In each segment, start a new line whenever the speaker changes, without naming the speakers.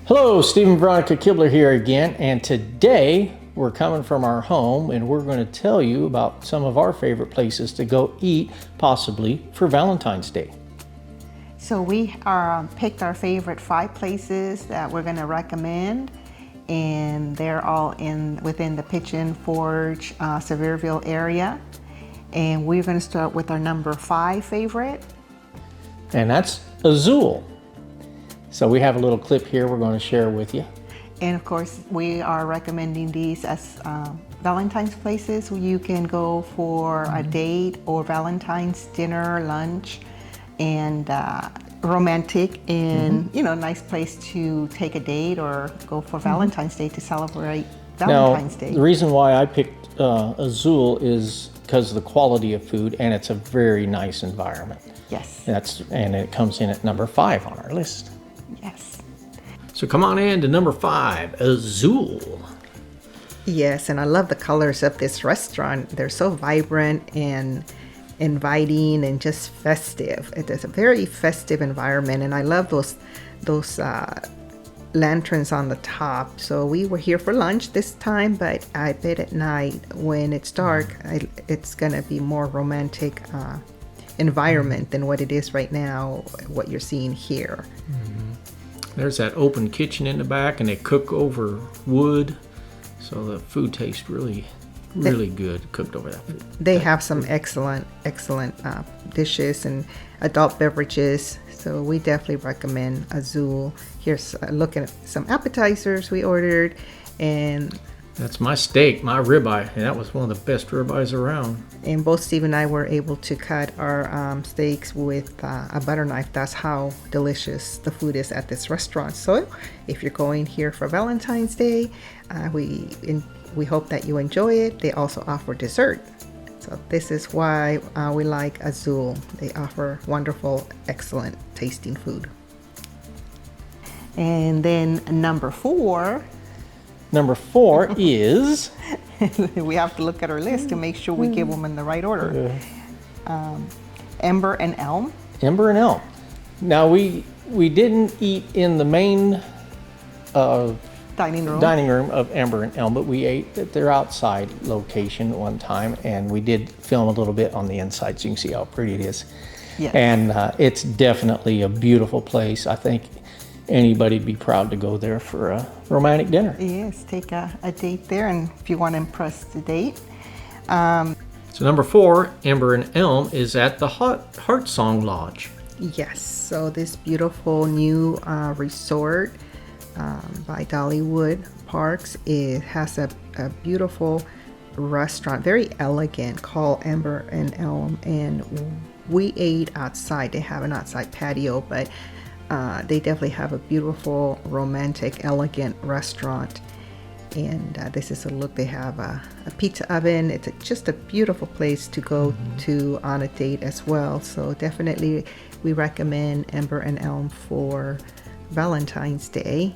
Hello, Steve and Veronica Kibler here again, and today we're coming from our home and we're going to tell you about some of our favorite places to go eat, possibly for Valentine's Day.
So we picked our favorite 5 places that we're going to recommend, and they're all within the Pigeon Forge, Sevierville area. And we're going to start with our number 5 favorite.
And that's Azul. So we have a little clip here we're going to share with you.
And of course, we are recommending these as Valentine's places where you can go for a date or Valentine's dinner, lunch, and romantic, and nice place to take a date or go for Valentine's Day to celebrate Valentine's Day.
The reason why I picked Azul is because of the quality of food, and it's a very nice environment.
Yes.
And it comes in at number 5 on our list.
Yes.
So come on in to number 5, Azul.
Yes, and I love the colors of this restaurant. They're so vibrant and inviting and just festive. It is a very festive environment, and I love those lanterns on the top. So we were here for lunch this time, but I bet at night when it's dark, it's gonna be more romantic environment than what it is right now, what you're seeing here.
There's that open kitchen in the back, and they cook over wood, so the food tastes really good cooked over that food.
They have some excellent dishes and adult beverages, so we definitely recommend Azul. Here's looking at some appetizers we ordered, and
that's my steak, my ribeye, and that was one of the best ribeyes around.
And both Steve and I were able to cut our steaks with a butter knife. That's how delicious the food is at this restaurant. So if you're going here for Valentine's Day, we hope that you enjoy it. They also offer dessert. So this is why we like Azul. They offer wonderful, excellent tasting food. And then number 4.
Number 4 is...
we have to look at our list to make sure we give them in the right order. Ember and Elm.
Ember and Elm. Now we didn't eat in the main
dining
room of Ember and Elm, but we ate at their outside location one time, and we did film a little bit on the inside, so you can see how pretty it is.
Yes.
And it's definitely a beautiful place. I think anybody'd be proud to go there for a romantic dinner.
Yes, take a date there, and if you want to impress the date.
So number 4, Ember and Elm, is at the Heart Song Lodge.
Yes, so this beautiful new resort by Dollywood Parks, it has a beautiful restaurant, very elegant, called Ember and Elm, and we ate outside. They have an outside patio, but they definitely have a beautiful, romantic, elegant restaurant. And this is a look. They have a pizza oven. It's just a beautiful place to go to on a date as well. So definitely we recommend Ember and Elm for Valentine's Day.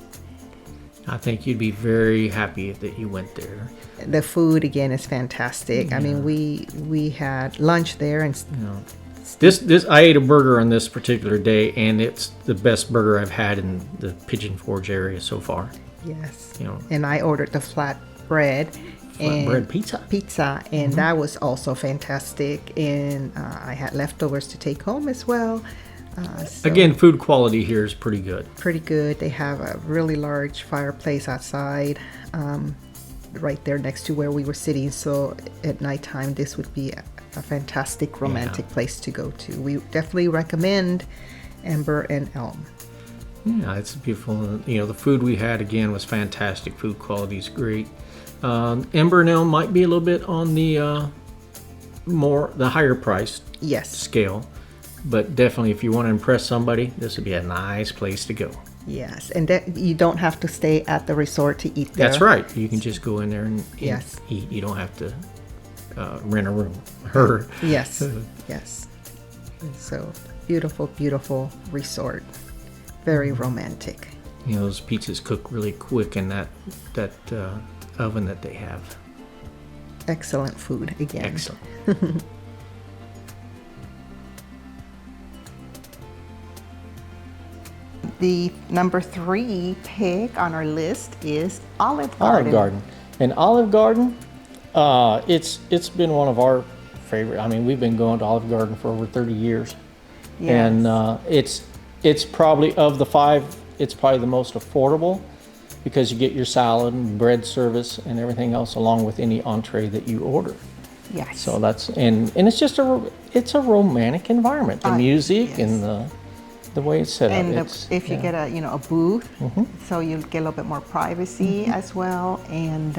I
think you'd be very happy that you went there.
The food, again, is fantastic. Yeah. I mean, we had lunch there, and
This I ate a burger on this particular day, and it's the best burger I've had in the Pigeon Forge area so far.
Yes. And I ordered the flatbread pizza, and that was also fantastic. And I had leftovers to take home as well.
Again, food quality here is pretty good.
Pretty good. They have a really large fireplace outside, right there next to where we were sitting. So at nighttime, this would be a fantastic romantic place to go to. We definitely recommend Ember and Elm.
Yeah, it's beautiful. The food we had, again, was fantastic. Food quality is great. Ember and Elm might be a little bit on the higher price scale, but definitely if you want to impress somebody, this would be a nice place to go.
Yes, and you don't have to stay at the resort to eat there.
That's right. You can just go in there and eat. You don't have to rent a room.
Yes. So beautiful, beautiful resort. Very romantic.
Those pizzas cook really quick in that oven that they have.
Excellent food again.
Excellent.
The number 3 pick on our list is Olive Garden.
Olive Garden. And Olive Garden, it's been one of our favorite. I mean, we've been going to Olive Garden for over 30 years.
Yes.
And it's probably, of the 5, it's probably the most affordable, because you get your salad and bread service and everything else along with any entree that you order.
Yes.
So that's, and it's just it's a romantic environment. The music, yes, and the way it's set up.
And if you get a booth, so you get a little bit more privacy as well. And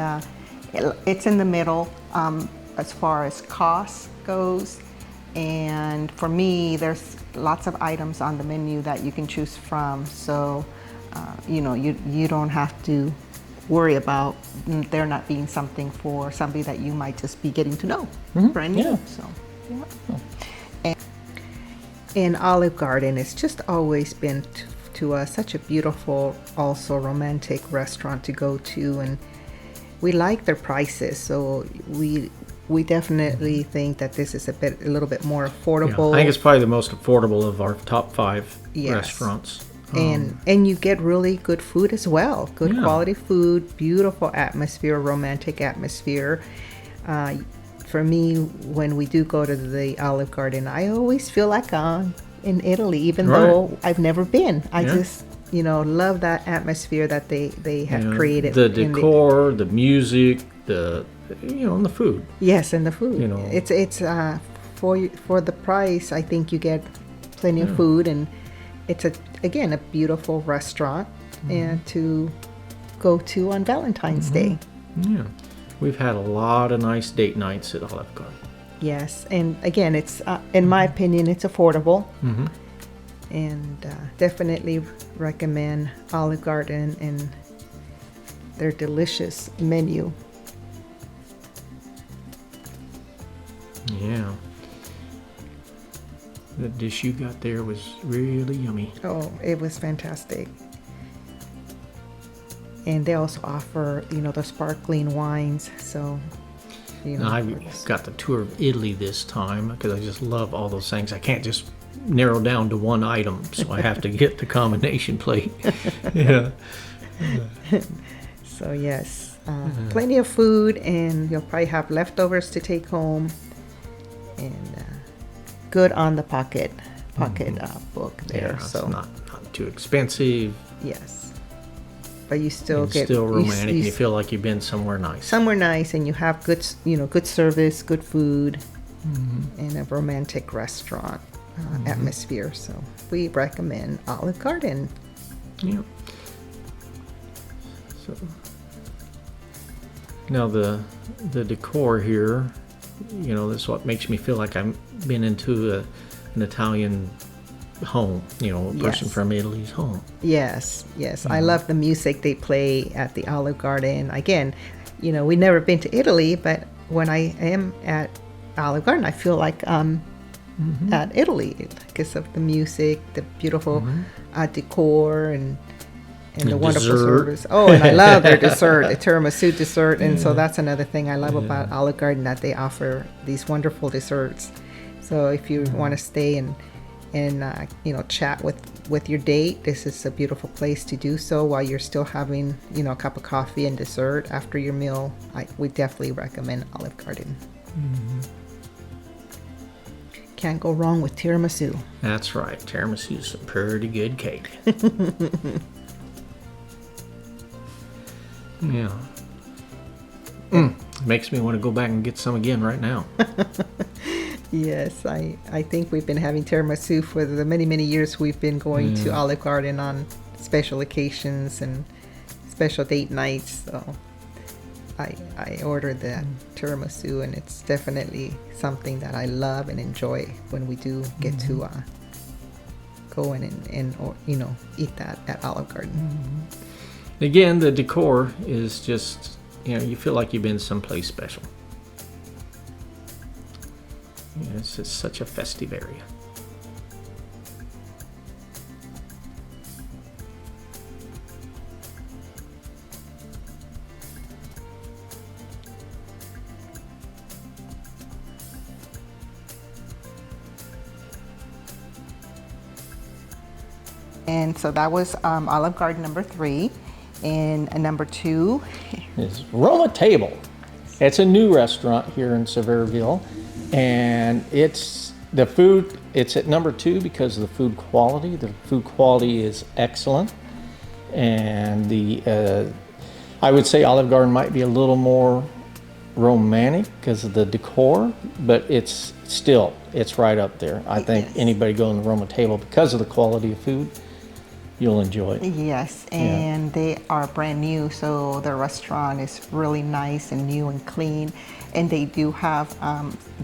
it's in the middle as far as cost goes. And for me, there's lots of items on the menu that you can choose from. So, you don't have to worry about there not being something for somebody that you might just be getting to know, brand new.
Yeah.
So, yeah. And Olive Garden, it's just always been to us such a beautiful, also romantic restaurant to go to, and we like their prices. So we definitely think that this is a little bit more affordable.
Yeah, I think it's probably the most affordable of our top 5
yes.
restaurants.
And you get really good food as well. Good quality food, beautiful atmosphere, romantic atmosphere. For me, when we do go to the Olive Garden, I always feel like I'm in Italy, even though I've never been. I just, love that atmosphere that they have created.
The decor, the music, and the food.
Yes, and the food. It's for the price. I think you get plenty of food, and it's a beautiful restaurant and to go to on Valentine's Day.
Yeah, we've had a lot of nice date nights at Olive Garden.
Yes, and again, it's in my opinion, it's affordable, and definitely recommend Olive Garden and their delicious menu.
Yeah. The dish you got there was really yummy.
Oh, it was fantastic. And they also offer, the sparkling wines. So,
I got the tour of Italy this time because I just love all those things. I can't just narrow down to one item, so I have to get the combination plate. Yeah.
So yes, plenty of food, and you'll probably have leftovers to take home. And good on the pocket book there.
Yeah,
so
it's not too expensive.
Yes, but you still
it's
get
still romantic. You feel like you've been somewhere nice.
And you have good, good service, good food, and a romantic restaurant atmosphere. So we recommend Olive Garden.
Yeah. So now the decor here, that's what makes me feel like I've been into an Italian home, a person from Italy's home.
Yes. I love the music they play at the Olive Garden. Again, we've never been to Italy, but when I am at Olive Garden, I feel like I'm at Italy because of the music, the beautiful decor, and the wonderful service. Oh, and I love their dessert, the tiramisu dessert. And so that's another thing I love about Olive Garden, that they offer these wonderful desserts. So if you want to stay and chat with your date, this is a beautiful place to do so while you're still having, a cup of coffee and dessert after your meal. We definitely recommend Olive Garden. Can't go wrong with tiramisu.
That's right. Tiramisu is a pretty good cake. Yeah. Makes me want to go back and get some again right now.
Yes, I think we've been having tiramisu for the many, many years we've been going to Olive Garden on special occasions and special date nights. So I ordered the tiramisu, and it's definitely something that I love and enjoy when we do get to go in and eat that at Olive Garden.
Again, the decor is just, you feel like you've been someplace special. It's just such a festive area.
And so that was Olive Garden number 3. And number 2
is Roma Table. It's a new restaurant here in Sevierville, and it's the food. It's at number 2 because of the food quality. The food quality is excellent, and I would say Olive Garden might be a little more romantic because of the decor, but it's right up there. I think anybody going to Roma Table because of the quality of food, you'll enjoy it.
Yes, and they are brand new, so the restaurant is really nice and new and clean. And they do have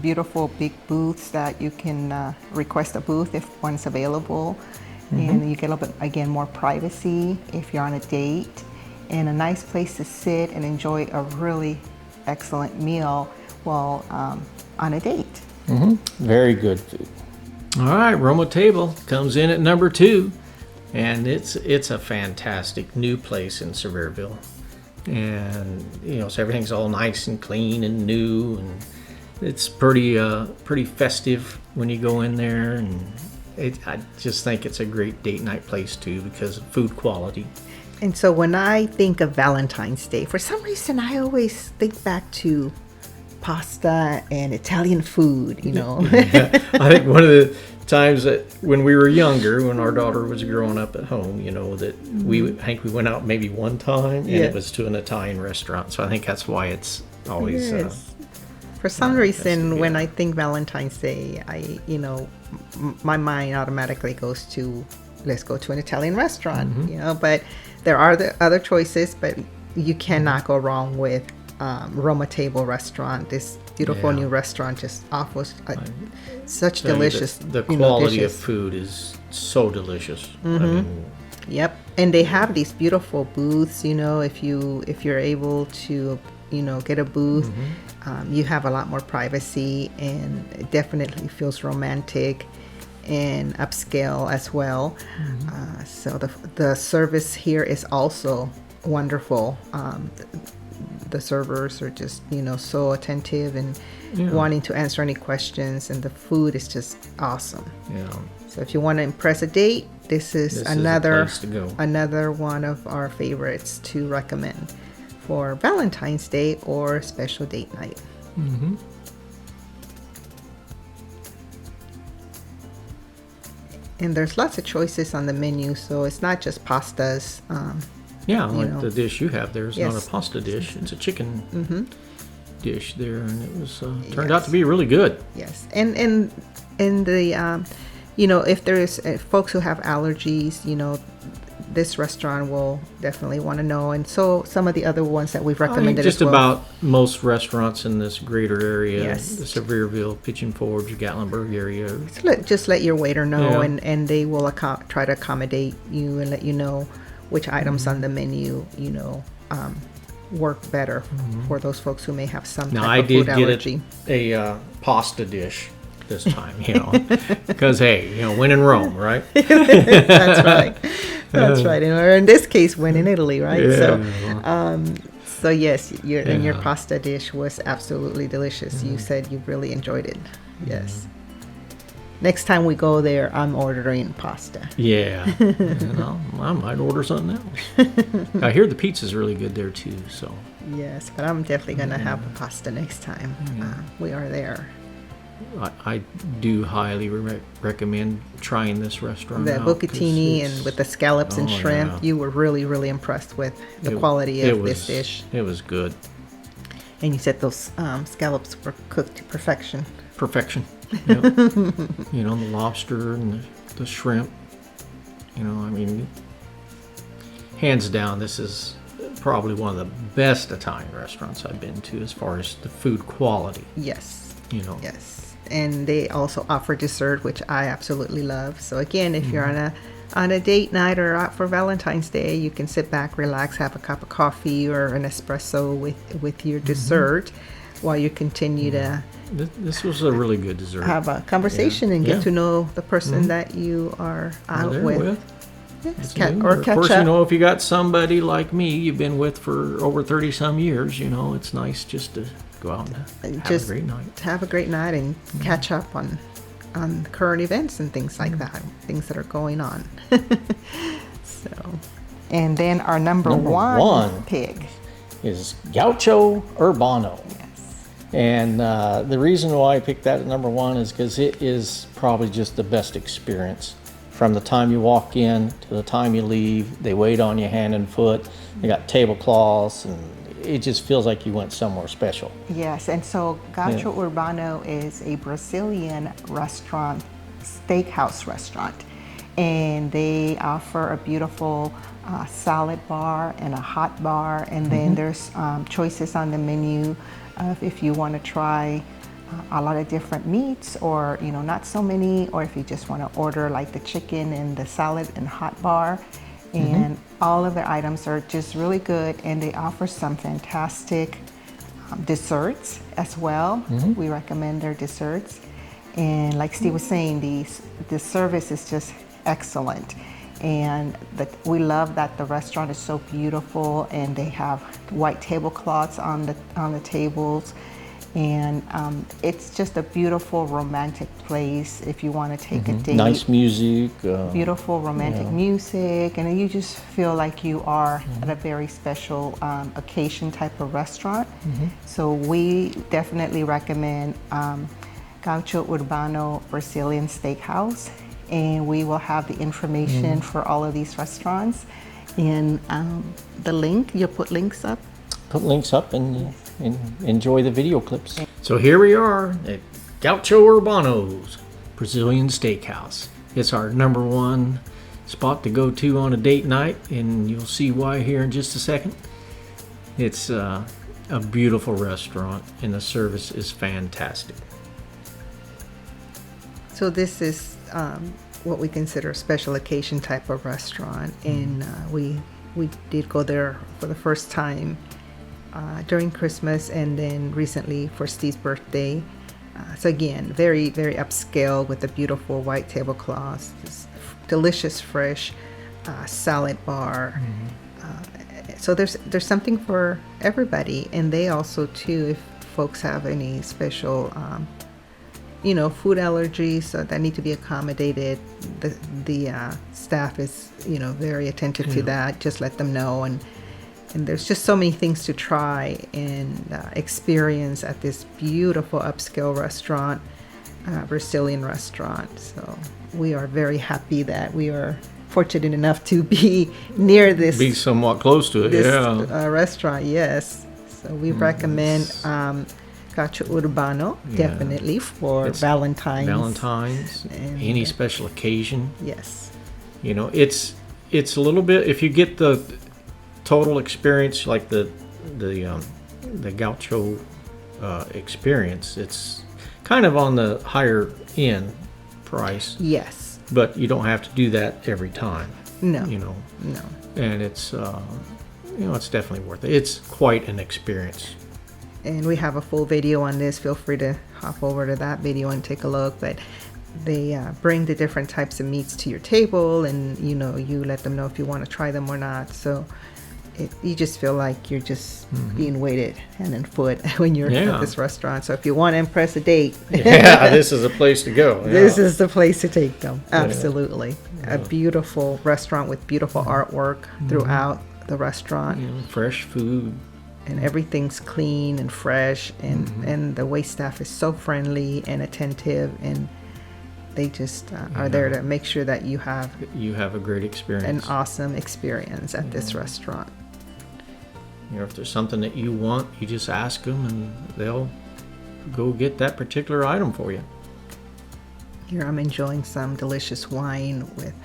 beautiful big booths that you can request a booth if one's available. And you get a little bit, again, more privacy if you're on a date. And a nice place to sit and enjoy a really excellent meal while on a date.
Very good food. All right, Roma Table comes in at number 2. And it's a fantastic new place in Sevierville, and so everything's all nice and clean and new, and it's pretty festive when you go in there, and I just think it's a great date night place too because of food quality.
And so when I think of Valentine's Day, for some reason I always think back to pasta and Italian food.
I think one of the times that when we were younger, when our daughter was growing up at home, that I think we went out maybe one time, and it was to an Italian restaurant. So I think that's why it's always.
For some reason, when I think Valentine's Day, my mind automatically goes to let's go to an Italian restaurant. But there are the other choices, but you cannot go wrong with Roma Table restaurant. This beautiful new restaurant just offers such delicious
the quality
dishes.
of food is so delicious.
Yep, and they have these beautiful booths. If you're able to get a booth, you have a lot more privacy, and it definitely feels romantic and upscale as well. So the service here is also wonderful. The servers are just so attentive and wanting to answer any questions, and the food is just awesome. So if you want to impress a date, this is another one of our favorites to recommend for Valentine's Day or special date night. And there's lots of choices on the menu, so it's not just pastas.
The dish you have there is not a pasta dish; it's a chicken dish there, and it was turned out to be really good.
Yes, and the if there is folks who have allergies, this restaurant will definitely want to know, and so some of the other ones that we've recommended
just
as well.
About most restaurants in this greater area, the Sevierville, Pigeon Forge, Gatlinburg area.
Just let your waiter know, and they will try to accommodate you and let you know which items on the menu, work better for those folks who may have some type of food allergy.
Now, I did get a pasta dish this time, because, hey, when in Rome, right?
That's right. That's right. Or in this case, when in Italy, right?
Yeah.
So yes, your pasta dish was absolutely delicious. You said you really enjoyed it. Yes. Next time we go there, I'm ordering pasta.
Yeah. I might order something else. I hear the pizza's really good there too. So.
Yes, but I'm definitely gonna have the pasta next time we are there.
I do highly recommend trying this restaurant.
The bucatini and with the scallops and shrimp, you were really, really impressed with the quality of this dish.
It was good.
And you said those scallops were cooked to perfection.
Perfection. Yep. The lobster and the shrimp. Hands down, this is probably one of the best Italian restaurants I've been to as far as the food quality.
Yes. Yes. And they also offer dessert, which I absolutely love. So again, if you're on a date night or out for Valentine's Day, you can sit back, relax, have a cup of coffee or an espresso with your dessert while you continue to.
This was a really good dessert.
Have a conversation and get to know the person that you are out with. Yes.
Of course, if you got somebody like me you've been with for over 30 some years, it's nice just to go out and have a great night.
Have a great night and catch up on on current events and things like that, things that are going on. So, and then our number one pick
is Gaucho Urbano.
Yes.
And the reason why I picked that at number one is because it is probably just the best experience. From the time you walk in to the time you leave, they wait on you hand and foot. They got tablecloths, and it just feels like you went somewhere special.
Yes, and so Gaucho Urbano is a Brazilian restaurant, steakhouse restaurant, and they offer a beautiful salad bar and a hot bar, and then there's choices on the menu of if you want to try a lot of different meats, or not so many, or if you just want to order like the chicken and the salad and hot bar. And all of their items are just really good, and they offer some fantastic desserts as well. We recommend their desserts, and like Steve was saying, the service is just excellent, and we love that the restaurant is so beautiful, and they have white tablecloths on the tables. And it's just a beautiful romantic place if you want to take a date.
Nice music.
Beautiful romantic music, and you just feel like you are at a very special occasion type of restaurant. So we definitely recommend Gaucho Urbano Brazilian Steakhouse, and we will have the information for all of these restaurants. And the link, you'll put links up?
Put links up and enjoy the video clips. So here we are at Gaucho Urbano's Brazilian Steakhouse. It's our number one spot to go to on a date night, and you'll see why here in just a second. It's a beautiful restaurant, and the service is fantastic.
So this is what we consider a special occasion type of restaurant, and we did go there for the first time during Christmas, and then recently for Steve's birthday. So again, very, very upscale with the beautiful white tablecloths, this delicious fresh salad bar. So there's something for everybody, and they also too, if folks have any special food allergies that need to be accommodated, the staff is very attentive to that. Just let them know, and there's just so many things to try and experience at this beautiful upscale restaurant, Brazilian restaurant. So we are very happy that we are fortunate enough to be near this.
Be somewhat close to it,
restaurant, yes. So we recommend Gaucho Urbano, definitely, for Valentine's.
Valentine's, any special occasion.
Yes.
It's a little bit, if you get the total experience, like the Gaucho experience, it's kind of on the higher end price.
Yes.
But you don't have to do that every time.
No.
No. And it's it's definitely worth it. It's quite an experience.
And we have a full video on this. Feel free to hop over to that video and take a look. But they bring the different types of meats to your table, and you let them know if you want to try them or not. So you just feel like you're just being waited hand and foot when you're at this restaurant. So if you want to impress a date,
this is a place to go.
This is the place to take them. Absolutely. A beautiful restaurant with beautiful artwork throughout the restaurant.
Fresh food.
And everything's clean and fresh, and the wait staff is so friendly and attentive, and they just are there to make sure that you have
a great experience,
an awesome experience at this restaurant.
If there's something that you want, you just ask them, and they'll go get that particular item for you.
Here I'm enjoying some delicious wine with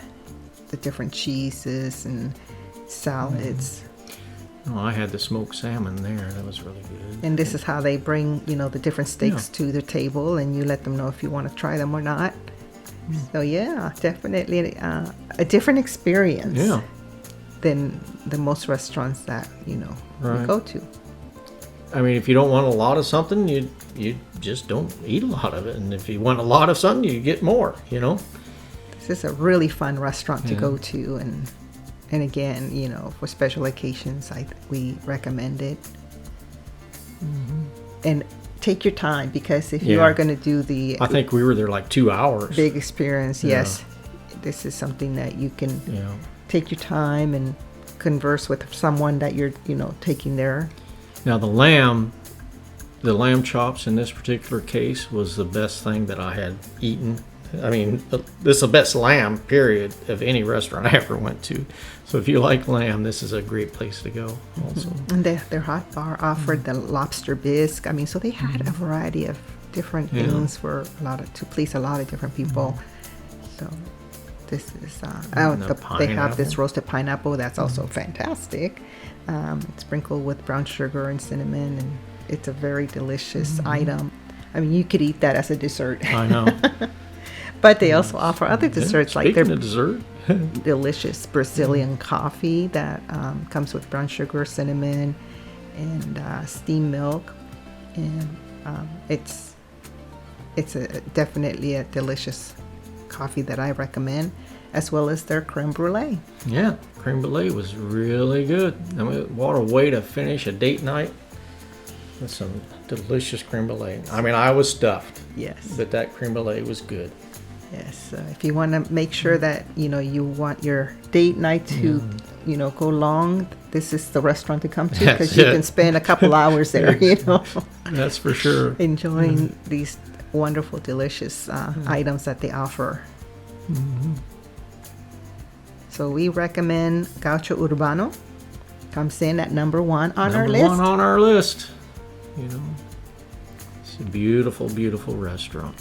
the different cheeses and salads.
Oh, I had the smoked salmon there. That was really good.
And this is how they bring, the different steaks to the table, and you let them know if you want to try them or not. So definitely a different experience than the most restaurants that we go to.
I mean, if you don't want a lot of something, you just don't eat a lot of it, and if you want a lot of something, you get more.
This is a really fun restaurant to go to, and again, for special occasions, we recommend it. And take your time, because if you
Yeah.
are going to do the
I think we were there like 2 hours.
big experience,
Yeah.
yes, this is something that you can
Yeah.
take your time and converse with someone that you're, taking there.
Now the lamb chops in this particular case was the best thing that I had eaten. I mean, this is the best lamb, period, of any restaurant I ever went to. So if you like lamb, this is a great place to go also.
And their hot bar offered the lobster bisque. I mean, so they had a variety of different
Yeah.
things to please a lot of different people. So this is
And the
they have this
pineapple.
roasted pineapple that's also fantastic. Sprinkled with brown sugar and cinnamon, and it's a very delicious item. I mean, you could eat that as a dessert.
I know.
But they also offer other desserts like
Speaking
their
of dessert,
delicious Brazilian coffee that comes with brown sugar, cinnamon, and steamed milk, and it's definitely a delicious coffee that I recommend, as well as their creme brulee.
yeah, creme brulee was really good. I mean, what a way to finish a date night with some delicious creme brulee. I mean, I was stuffed,
Yes,
but that creme brulee was good.
yes. If you want to make sure that you want your date night to go long, this is the restaurant to come to,
That's
because you
it.
can spend a couple hours there,
That's for sure.
enjoying these wonderful, delicious items that they offer. So we recommend Gaucho Urbano. Comes in at number 1 on our
Number
list.
one on our list. It's a beautiful, beautiful restaurant.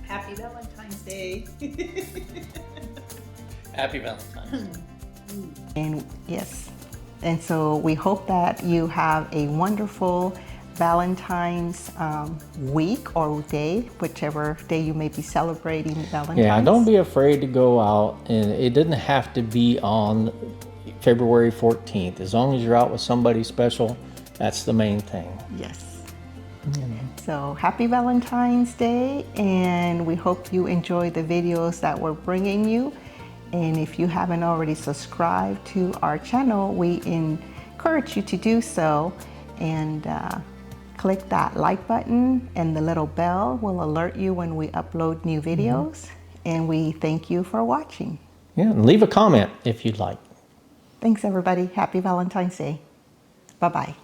Happy Valentine's Day.
Happy Valentine's.
And yes, and so we hope that you have a wonderful Valentine's week or day, whichever day you may be celebrating Valentine's.
Yeah, don't be afraid to go out, and it doesn't have to be on February 14th. As long as you're out with somebody special, that's the main thing.
Yes. So happy Valentine's Day, and we hope you enjoy the videos that we're bringing you. And if you haven't already subscribed to our channel, we encourage you to do so, and click that like button, and the little bell will alert you when we upload new videos. And we thank you for watching.
Yeah, and leave a comment if you'd like.
Thanks everybody. Happy Valentine's Day. Bye-bye.